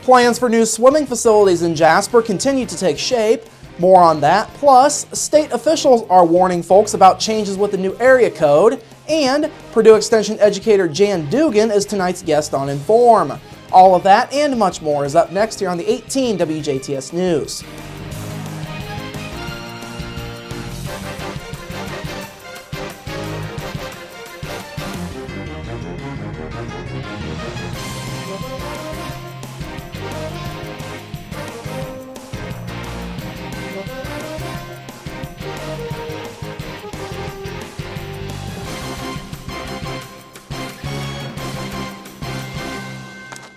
Plans for new swimming facilities in Jasper continue to take shape. More on that. Plus, state officials are warning folks about changes with the new area code. And Purdue Extension educator Jan Dugan is tonight's guest on Inform. All of that and much more is up next here on the 18 WJTS News.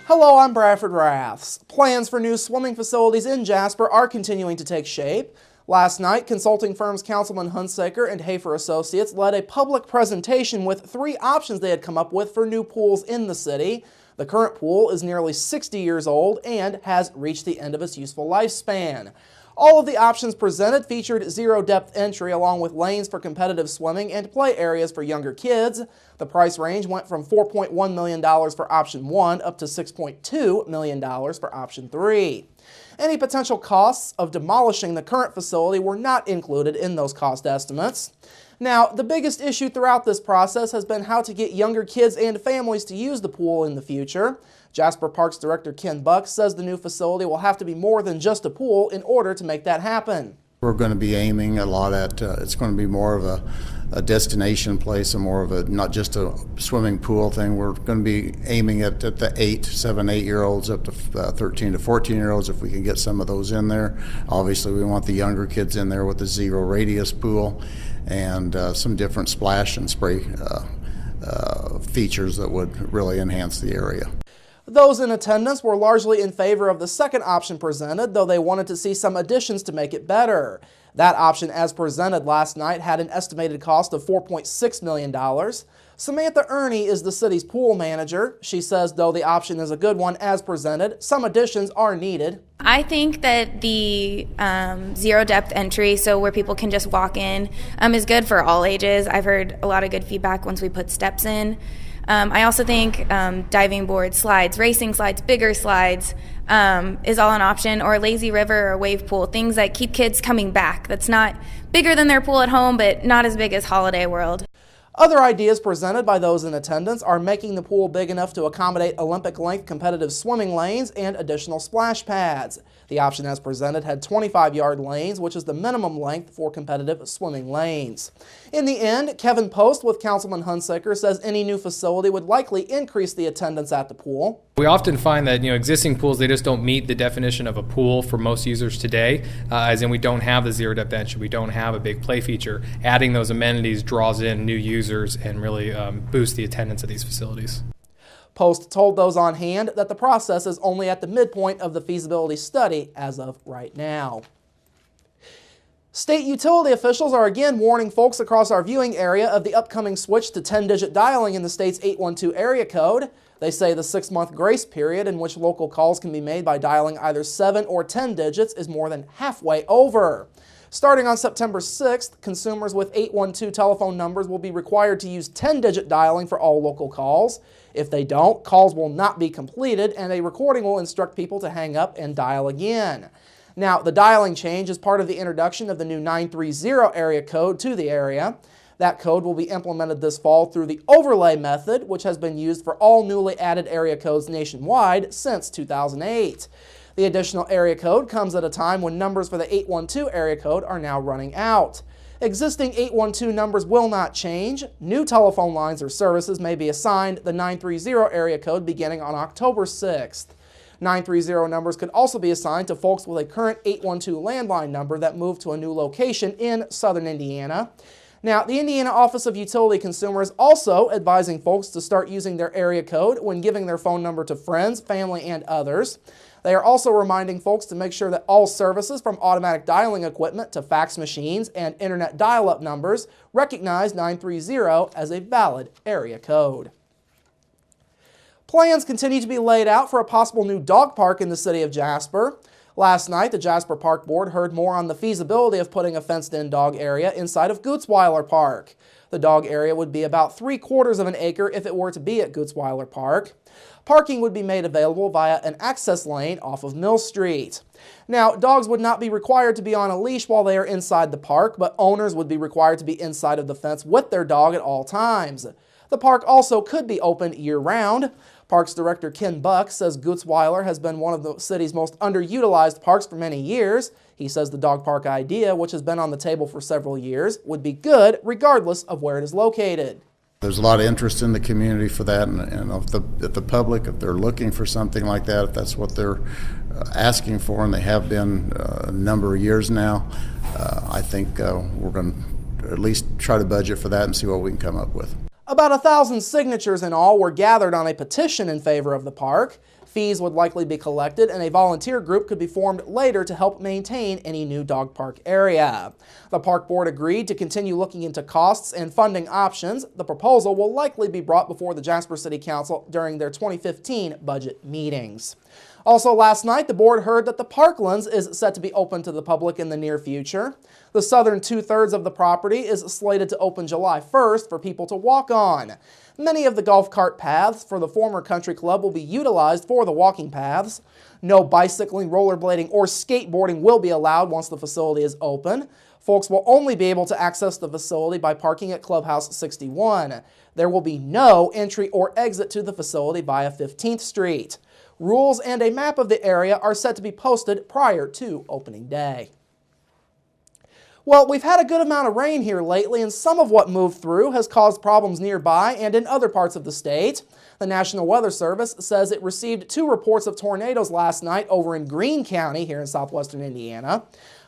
Hello, I'm Bradford Raths. Plans for new swimming facilities in Jasper are continuing to take shape. Last night, consulting firms Councilman Hunsaker and Hafer Associates led a public presentation with 3 options they had come up with for new pools in the city. The current pool is nearly 60 years old and has reached the end of its useful lifespan. All of the options presented featured zero-depth entry along with lanes for competitive swimming and play areas for younger kids. The price range went from $4.1 million for option 1 up to $6.2 million for option 3. Any potential costs of demolishing the current facility were not included in those cost estimates. Now, the biggest issue throughout this process has been how to get younger kids and families to use the pool in the future. Jasper Parks Director Ken Buck says the new facility will have to be more than just a pool in order to make that happen. We're going to be aiming a lot at, it's going to be more of a destination place and more of a, not just a swimming pool thing. We're going to be aiming at the 7, 8-year-olds up to 13 to 14-year-olds if we can get some of those in there. Obviously, we want the younger kids in there with the zero radius pool and some different splash and spray features that would really enhance the area. Those in attendance were largely in favor of the second option presented, though they wanted to see some additions to make it better. That option as presented last night had an estimated cost of $4.6 million. Samantha Ernie is the city's pool manager. She says though the option is a good one as presented, some additions are needed. I think that the zero depth entry, so where people can just walk in, is good for all ages. I've heard a lot of good feedback once we put steps in. I also think diving boards, slides, racing slides, bigger slides is all an option, or a lazy river or a wave pool, things that keep kids coming back. That's not bigger than their pool at home, but not as big as Holiday World. Other ideas presented by those in attendance are making the pool big enough to accommodate Olympic-length competitive swimming lanes and additional splash pads. The option as presented had 25-yard lanes, which is the minimum length for competitive swimming lanes. In the end, Kevin Post with Councilman Hunsaker says any new facility would likely increase the attendance at the pool. We often find that existing pools, they just don't meet the definition of a pool for most users today, as in we don't have the zero depth entry, we don't have a big play feature. Adding those amenities draws in new users and really boosts the attendance at these facilities. Post told those on hand that the process is only at the midpoint of the feasibility study as of right now. State utility officials are again warning folks across our viewing area of the upcoming switch to 10-digit dialing in the state's 812 area code. They say the 6-month grace period in which local calls can be made by dialing either 7 or 10 digits is more than halfway over. Starting on September 6th, consumers with 812 telephone numbers will be required to use 10-digit dialing for all local calls. If they don't, calls will not be completed and a recording will instruct people to hang up and dial again. Now, the dialing change is part of the introduction of the new 930 area code to the area. That code will be implemented this fall through the overlay method, which has been used for all newly added area codes nationwide since 2008. The additional area code comes at a time when numbers for the 812 area code are now running out. Existing 812 numbers will not change. New telephone lines or services may be assigned the 930 area code beginning on October 6th. 930 numbers could also be assigned to folks with a current 812 landline number that moved to a new location in southern Indiana. Now, the Indiana Office of Utility Consumer is also advising folks to start using their area code when giving their phone number to friends, family, and others. They are also reminding folks to make sure that all services from automatic dialing equipment to fax machines and internet dial-up numbers recognize 930 as a valid area code. Plans continue to be laid out for a possible new dog park in the city of Jasper. Last night, the Jasper Park Board heard more on the feasibility of putting a fenced-in dog area inside of Gutzweiler Park. The dog area would be about 3/4 of an acre if it were to be at Gutzweiler Park. Parking would be made available via an access lane off of Mill Street. Now, dogs would not be required to be on a leash while they are inside the park, but owners would be required to be inside of the fence with their dog at all times. The park also could be open year-round. Parks Director Ken Buck says Gutzweiler has been one of the city's most underutilized parks for many years. He says the dog park idea, which has been on the table for several years, would be good regardless of where it is located. There's a lot of interest in the community for that, and if the public, if they're looking for something like that, if that's what they're asking for, and they have been a number of years now, I think we're going to at least try to budget for that and see what we can come up with. About 1,000 signatures in all were gathered on a petition in favor of the park. Fees would likely be collected, and a volunteer group could be formed later to help maintain any new dog park area. The park board agreed to continue looking into costs and funding options. The proposal will likely be brought before the Jasper City Council during their 2015 budget meetings. Also last night, the board heard that the Parklands is set to be open to the public in the near future. The southern 2/3 of the property is slated to open July 1st for people to walk on. Many of the golf cart paths for the former country club will be utilized for the walking paths. No bicycling, rollerblading, or skateboarding will be allowed once the facility is open. Folks will only be able to access the facility by parking at Clubhouse 61. There will be no entry or exit to the facility via 15th Street. Rules and a map of the area are set to be posted prior to opening day. Well, we've had a good amount of rain here lately, and some of what moved through has caused problems nearby and in other parts of the state. The National Weather Service says it received 2 reports of tornadoes last night over in Greene County here in southwestern Indiana.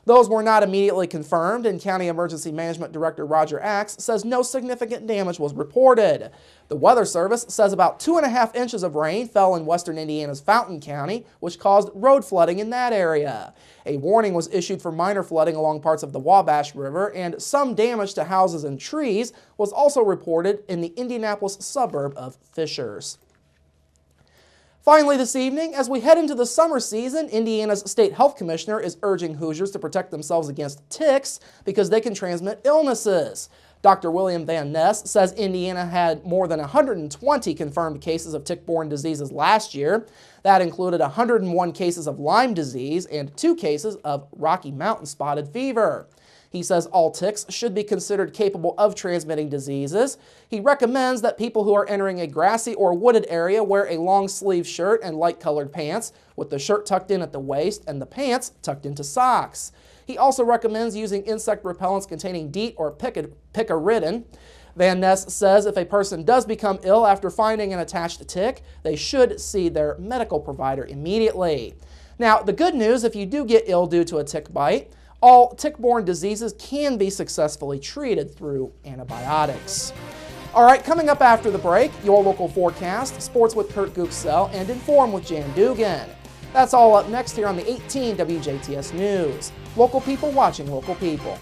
Those were not immediately confirmed, and County Emergency Management Director Roger Axe says no significant damage was reported. The Weather Service says about 2.5 inches of rain fell in western Indiana's Fountain County, which caused road flooding in that area. A warning was issued for minor flooding along parts of the Wabash River, and some damage to houses and trees was also reported in the Indianapolis suburb of Fishers. Finally this evening, as we head into the summer season, Indiana's State Health Commissioner is urging Hoosiers to protect themselves against ticks because they can transmit illnesses. Dr. William Van Ness says Indiana had more than 120 confirmed cases of tick-borne diseases last year. That included 101 cases of Lyme disease and 2 cases of Rocky Mountain spotted fever. He says all ticks should be considered capable of transmitting diseases. He recommends that people who are entering a grassy or wooded area wear a long-sleeve shirt and light-colored pants, with the shirt tucked in at the waist and the pants tucked into socks. He also recommends using insect repellents containing DEET or picaridin. Van Ness says if a person does become ill after finding an attached tick, they should see their medical provider immediately. Now, the good news, if you do get ill due to a tick bite, all tick-borne diseases can be successfully treated through antibiotics. All right, coming up after the break, your local forecast, sports with Kurt Guxell, and Inform with Jan Dugan. That's all up next here on the 18 WJTS News. Local people watching local people.